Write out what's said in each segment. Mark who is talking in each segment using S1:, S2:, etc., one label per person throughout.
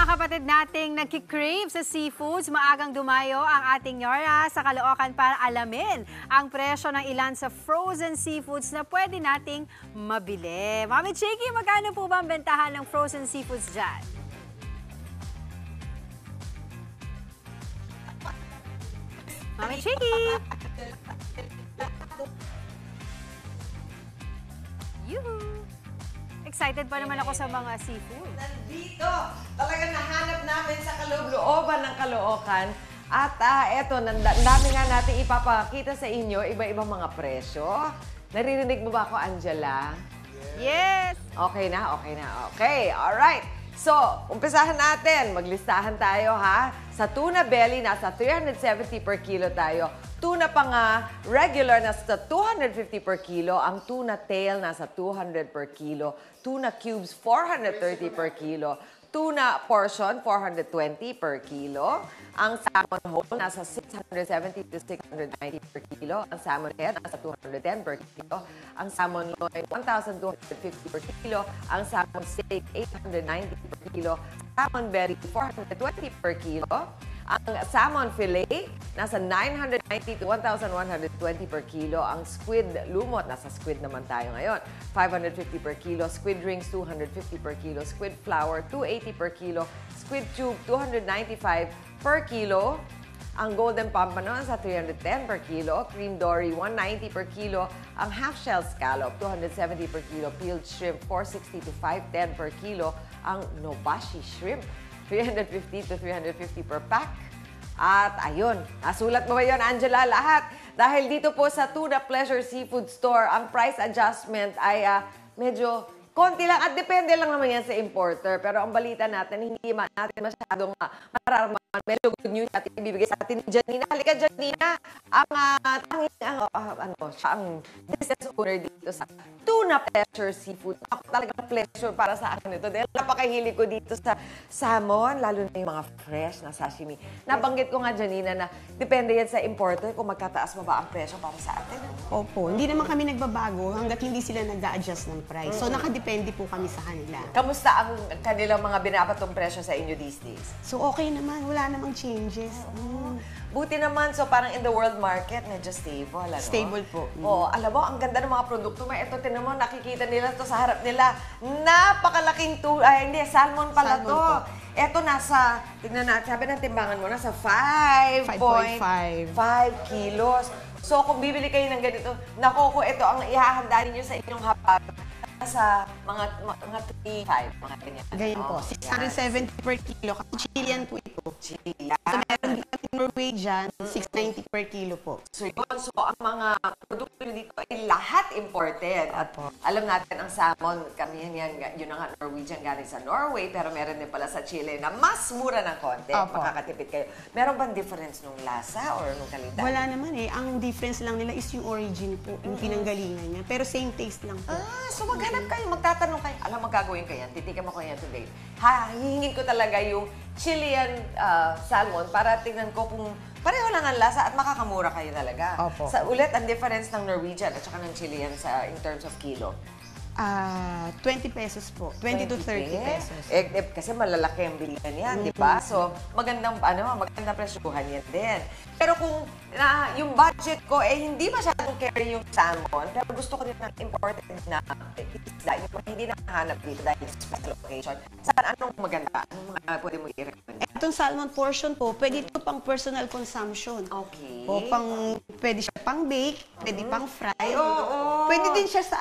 S1: kapatid nating nagkikrave sa seafoods, maagang dumayo ang ating Yora sa Caloocan para alamin ang presyo ng ilan sa frozen seafoods na pwede nating mabili. Mami Chiki, magkano po ba ang bentahan ng frozen seafoods dyan? Mami Chiki! Yuhu! Excited pa naman ako sa mga seafood.
S2: Nandito! Talagang nahanap namin sa kalooban ng Caloocan. At eto, dami nga natin ipapakita sa inyo, iba-ibang mga presyo. Naririnig mo ba ako, Angela?
S1: Yes!
S2: Okay na, okay na. Okay, alright. So, umpisahan natin. Maglistahan tayo, ha? Sa tuna belly, nasa 370 per kilo tayo. Tuna pa nga, regular, nasa 250 per kilo. Ang tuna tail, nasa 200 per kilo. Tuna cubes, 430 per kilo. Tuna portion, 420 per kilo. Ang salmon whole, nasa 670 to 690 per kilo. Ang salmon head, nasa 210 per kilo. Ang salmon loin, 1,250 per kilo. Ang salmon steak, 890 per kilo. Salmon belly, 420 per kilo. Ang salmon fillet, nasa 990 to 1,120 per kilo. Ang squid lumot, nasa squid naman tayo ngayon, 550 per kilo. Squid rings, 250 per kilo. Squid flour, 280 per kilo. Squid tube, 295 per kilo. Ang golden pompano, sa 310 per kilo. Cream dory, 190 per kilo. Ang half-shell scallop, 270 per kilo. Peeled shrimp, 460 to 510 per kilo. Ang nobashi shrimp, 350 to 350 per pack. At ayun, nasulat mo ba yun, Angela? Lahat. Dahil dito po sa Tuna Pleasure Seafood Store, ang price adjustment ay medyo konti lang at depende lang naman yan sa importer. Pero ang balita natin, hindi natin masyadong mararamdaman. Medyo good news at ibibigay sa atin ni Janina. Halika, Janina. Siya ang business owner dito sa Tuna Pleasure Seafood. Ako talagang pleasure para sa akin ito. Dahil napakahilig ko dito sa salmon, lalo na yung mga fresh na sashimi. Nabanggit ko nga, Janina, na depende yan sa importer kung magkataas mo ba ang presyo para sa atin.
S3: Opo, hindi naman kami nagbabago hanggat hindi sila nag-a-adjust ng price. So, nakadepende po kami sa kanila.
S2: Kamusta ang kanilang mga binabatong presyo sa inyo these days?
S3: So, okay naman. Wala namang changes.
S2: Buti naman, so parang in the world market, medyo stable, ano?
S3: Stable po.
S2: Oo, alam mo, ang ganda ng mga produkto mo. Ito, tinan mo, nakikita nila to sa harap nila. Napakalaking salmon pala
S3: Salmon
S2: to.
S3: po.
S2: Ito nasa, tignan natin, sabi ng timbangan mo, nasa 5.5 kilos. So, kung bibili kayo ng ganito, naku, ito ang ihahanda ninyo sa inyong hapag. Sa mga 3.5, mga ganyan.
S3: Ganyan po. 670 per kilo. Chilean po ito.
S2: Chilean.
S3: So, meron din kami Norwegian, 690 per kilo po.
S2: So, yun. So, ang mga produkto dito ay lahat imported. At alam natin, ang salmon, yun ang Norwegian galing sa Norway, pero meron din pala sa Chile na mas mura ng konti. Makakatipid kayo. Meron bang difference nung lasa or nung kalidad?
S3: Wala naman eh. Ang difference lang nila is yung origin po, yung pinanggalingan niya. Pero same taste lang po.
S2: So maghanap kayo, magtatanong kayo. Alam, magagawin ko yan. Titikan mo ko yan today. Hihingin ko talaga yung Chilean salmon para tingnan ko kung pareho lang ang lasa at makakamura kayo talaga.
S3: Opo.
S2: Sa ulit, ang difference ng Norwegian at saka ng Chilean in terms of kilo.
S3: 20 pesos po. 20 to 30 pesos.
S2: Kasi malalaki ang bilihan yan, di ba? So, magandang presyuhan yan din. Pero kung yung budget ko, hindi masyadong carry yung salmon, pero gusto ko din ng imported na isda, yung hindi nakahanap dito dahil special location. Anong maganda? Anong mga pwede mo i-recommend?
S3: Itong salmon portion po, pwede ito pang personal consumption.
S2: Okay.
S3: O pwede siya pang bake, pwede pang fry.
S2: Pwede
S3: din siya sa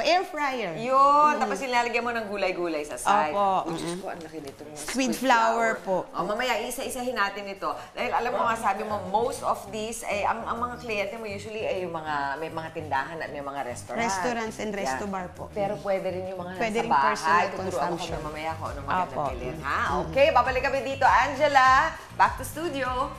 S3: air fryer.
S2: Yun, tapos nilalagyan mo ng gulay-gulay sa side.
S3: Opo.
S2: Diyos ko, ang laki nitong
S3: Squid flour po.
S2: Mamaya, isa-isahin natin ito. Dahil alam mo nga, sabi mo, most of these, ang mga kliyente mo usually ay yung may mga tindahan at may mga restaurant.
S3: Restaurants and resto bar po.
S2: Pero pwede rin yung mga
S3: Pwede
S2: nasa
S3: rin
S2: bahay.
S3: personal
S2: Tuturuan
S3: consumption.
S2: ko mamaya kung anong magandang
S3: Opo.
S2: bilhin, ha? Okay, babalik kami dito. Angela, back to studio.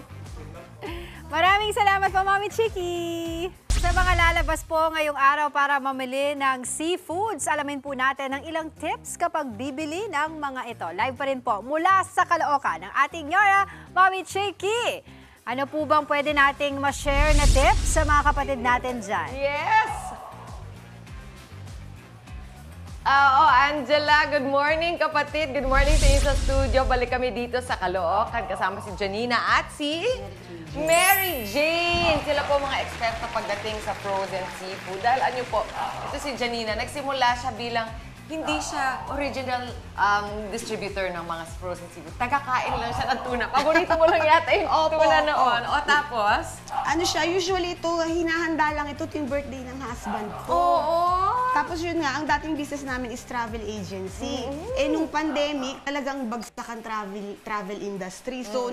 S1: Maraming salamat po, Mami Chiki! Sa mga lalabas po ngayong araw para mamili ng seafoods, alamin po natin ang ilang tips kapag bibili ng mga ito. Live pa rin po mula sa Caloocan ng ating Yora, Mami Chiki. Ano po bang pwede nating ma-share na tips sa mga kapatid natin dyan?
S2: Yes! Angela, good morning kapatid. Good morning sa inyo sa studio. Balik kami dito sa Caloocan kasama si Janina at si Mary Jane. Sila po mga eksperto pagdating sa frozen seafood. Dahil ano po, ito si Janina, nagsimula siya bilang hindi siya original distributor ng mga frozen seafood. Tagakain lang siya ng tuna. Paborito mo lang yata yung tuna noon. O tapos?
S3: Ano siya, usually ito, hinahanda lang ito yung birthday ng husband ko.
S2: Oo.
S3: Tapos yun nga, ang dating business namin is travel agency. Eh nung pandemic, talagang bagsak ang travel industry. So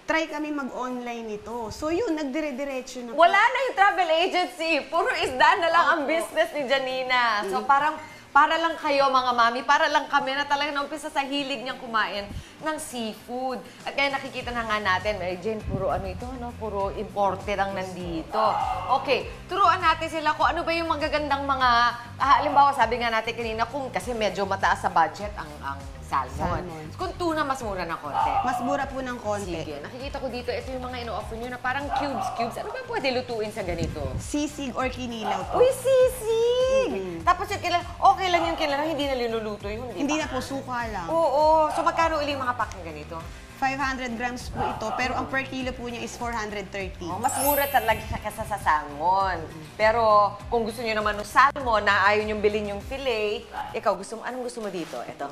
S3: try kami mag-online ito. So yun, nagdire-diretso na.
S2: Wala na yung travel agency. Puro isda na lang ang business ni Janina. So parang para lang kayo mga mami, para lang kami na talaga naumpisa sa hilig niyang kumain ng seafood. At kaya nakikita na nga natin, Mary Jane, puro ano ito, no? Puro imported ang nandito. Okay, turuan natin sila kung ano ba yung magagandang mga, halimbawa sabi nga natin kanina, kung kasi medyo mataas sa budget ang salmon. Kung tuna, mas mura ng konti.
S3: Mas mura po ng konti.
S2: Sige, nakikita ko dito, ito yung mga ino-offer nyo na parang cubes. Ano ba pwede lutuin sa ganito?
S3: Sisig or kinilaw po.
S2: Uy, sisig! Tapos yung okay lang yung kailangan, hindi na linuluto yun, di ba?
S3: Hindi na po, suka lang.
S2: Oo. So magkano ulit mga pack ng ganito?
S3: 500 grams po ito, pero ang per kilo po niya is 430.
S2: Oh, mas mura talaga siya kaysa sa salmon. Pero kung gusto niyo naman ng salmon na ayaw niyong bilhin yung fillet, ikaw, anong gusto mo dito? Ito?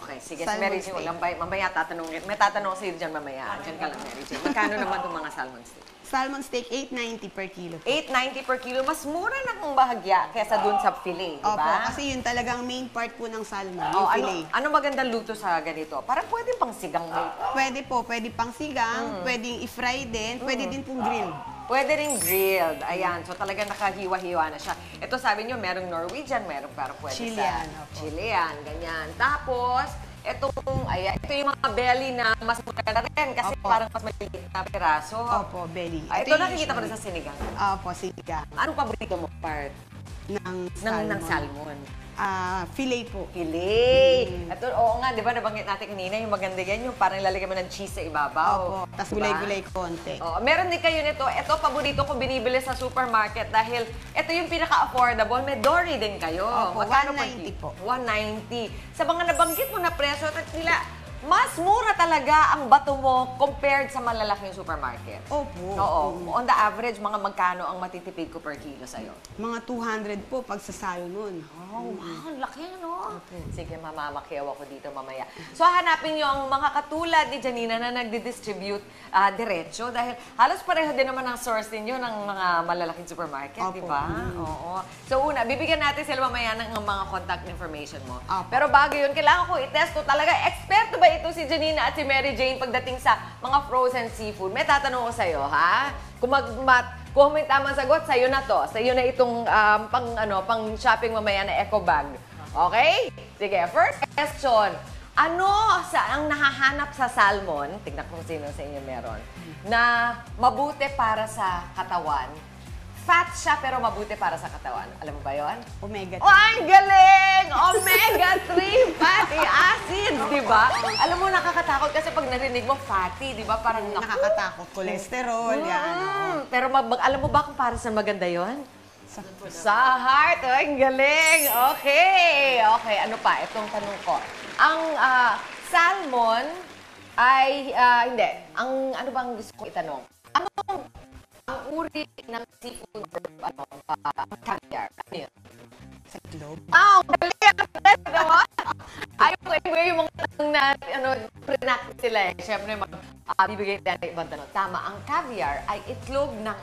S2: Okay, sige. Si
S3: Salmon
S2: Mary
S3: steak.
S2: Jane, mamaya tatanungin. May tatanong sa'yo dyan mamaya. Diyan ka lang, Mary Jane. Magkano naman itong mga salmon steak?
S3: Salmon steak, 890 per kilo.
S2: 890 per kilo. Mas mura na kung bahagya kaysa dun sa fillet, di ba?
S3: Opo, kasi yun talagang main part po ng salmon,
S2: Oh,
S3: yung fillet.
S2: ano magandang luto sa ganito? Parang pwede pang sigang mate.
S3: Pwede po, pwede pang sigang, pwedeng i-fry din, pwede din pong grilled.
S2: Pwede rin grilled. Ayan. So talaga nakahiwa-hiwa na siya. Ito sabi niyo, merong Norwegian, merong parang pwede
S3: Chilean,
S2: sa
S3: opo.
S2: Chilean, ganyan. Tapos, ito yung mga belly na mas maganda rin kasi
S3: Opo.
S2: parang mas maliit na piraso.
S3: Opo, belly.
S2: Ito
S3: yung
S2: nakikita ko rin
S3: usually-
S2: sa sinigang.
S3: Opo, sinigang.
S2: Anong paborito mo part
S3: Ng
S2: ng salmon?
S3: Fillet po.
S2: Filet. Ito, oo nga, di ba nabanggit natin kanina, yung maganda yan, yung parang lalagyan mo ng cheese sa ibabaw.
S3: Opo, tas
S2: Diba?
S3: gulay-gulay konti.
S2: Oo, meron din kayo nito. Ito, paborito ko binibili sa supermarket dahil ito yung pinaka-affordable. May dory din kayo.
S3: Opo,
S2: Magkano per
S3: 190
S2: kilo?
S3: po.
S2: 190. Sa mga nabanggit mo na presyo, nila, mas mura talaga ang bato mo compared sa malalaking supermarket.
S3: Opo.
S2: Oo. On the average, mga magkano ang matitipid ko per kilo sa'yo?
S3: Mga 200 po pag sa salmon.
S2: Oh, wow, laki no? Sige, mamamakyaw ako dito mamaya. So, hanapin niyo ang mga katulad ni Janina na nagdi-distribute diretso dahil halos pareho din naman ang source ninyo ng mga malalaking supermarket,
S3: Opo.
S2: di ba? Oo. So, una, bibigyan natin sila mamaya ng mga contact information mo.
S3: Opo.
S2: Pero bago yun, kailangan ko i-test ko talaga. Eksperto ba ito si Janina at si Mary Jane pagdating sa mga frozen seafood? May tatanong ko sa'yo, ha? Kung may tamang sagot, sa'yo na to. Sa'yo na itong pang shopping mamaya na eco bag. Okay? Sige, first question. Ano ang nahahanap sa salmon, tignan kung sino sa inyo meron, na mabuti para sa katawan? Fat siya pero mabuti para sa katawan. Alam mo ba yon?
S3: Omega 3.
S2: Oh, ang galing! Omega-3 fatty acids, di ba? Alam mo, nakakatakot kasi pag narinig mo fatty, di ba? Parang
S3: Nakakatakot. Cholesterol, yan. oo.
S2: Pero alam mo ba kung para saan maganda yon? Sa heart. Oh, ang galing. Okay. Okay, ano pa? Itong tanong ko. Ang salmon ay, hindi. Ano bang gusto ko itanong? Ang uri ng seafood or caviar. Ano yun?
S3: Sa itlog.
S2: Ang galing! Diba? Ayaw ko yung mga tanong na, pre-practice sila eh. Siyempre, bibigay tayo ng ibang tanong. Tama, ang caviar ay itlog ng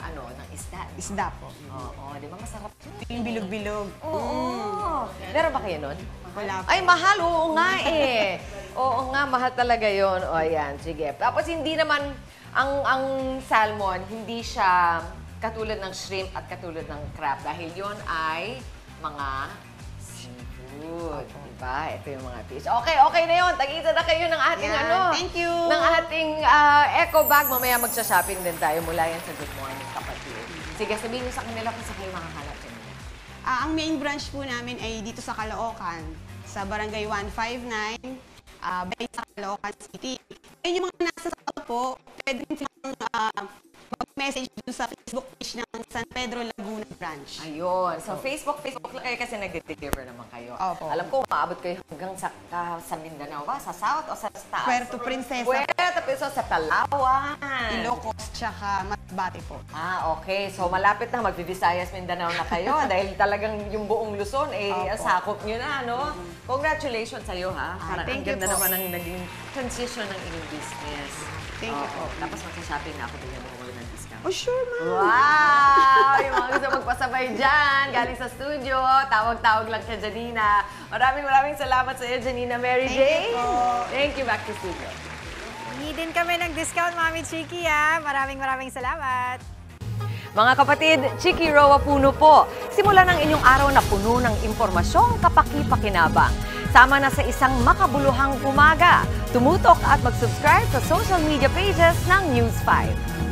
S2: isda.
S3: Isda po.
S2: Oo, di ba masarap?
S3: Yung bilog-bilog.
S2: Oo. Meron ba kayo nun?
S3: Wala po.
S2: Ay, mahal. Oo nga eh. Oo nga, mahal talaga yon. O, ayan. Sige. Tapos, hindi naman, ang salmon, hindi siya katulad ng shrimp at katulad ng crab. Dahil yon ay mga seafood. Diba? Ito yung mga fish. Okay, okay na yun. Tag-isa na kayo ng ating
S3: Yan. Thank you.
S2: ng ating eco bag. Mamaya magsha-shopping din tayo mula yan sa Good Morning Kapatid. Sige, sabihin niyo sa kanila kung sa kayo makakalap dyan.
S3: Ang main branch po namin ay dito sa Caloocan, sa Barangay 159, sa Caloocan City. Ayun yung mga nasa South po, pwede rin silang message dun sa Facebook page ng San Pedro Laguna branch.
S2: Ayun. So, Facebook lang kayo kasi nag-deliver naman kayo.
S3: Opo.
S2: Alam ko, maabot kayo hanggang sa Mindanao ba? Sa South o sa taas?
S3: Puerto Princesa,
S2: Puerto Princesa, sa Palawan.
S3: Ilocos, tsaka Masbate po.
S2: Okay. So, malapit na mag-Visayas, Mindanao na kayo dahil talagang yung buong Luzon,
S3: Opo.
S2: sakop nyo na, no? Congratulations sa'yo, ha? Parang ang
S3: thank you
S2: ganda
S3: po.
S2: naman ang naging transition ng inyong business.
S3: Thank you po.
S2: Tapos magsha-shopping na ako, bigyan mo ko ng discount.
S3: Oh, sure, ma'am.
S2: Wow! Yung mga gusto magpasabay dyan, galing sa studio, tawag-tawag lang kay Janina. Maraming salamat sa iyo, Janina Mary
S3: Thank
S2: Jane.
S3: you po.
S2: Thank you, back to studio.
S1: Hindi din kami ng discount, Mami Chiki, ha? Maraming salamat.
S2: Mga kapatid, Chiki Roa Puno po. Simulan ang inyong araw na puno ng impormasyong kapaki-pakinabang. Sama na sa isang makabuluhang umaga. Tumutok at mag-subscribe sa social media pages ng News 5.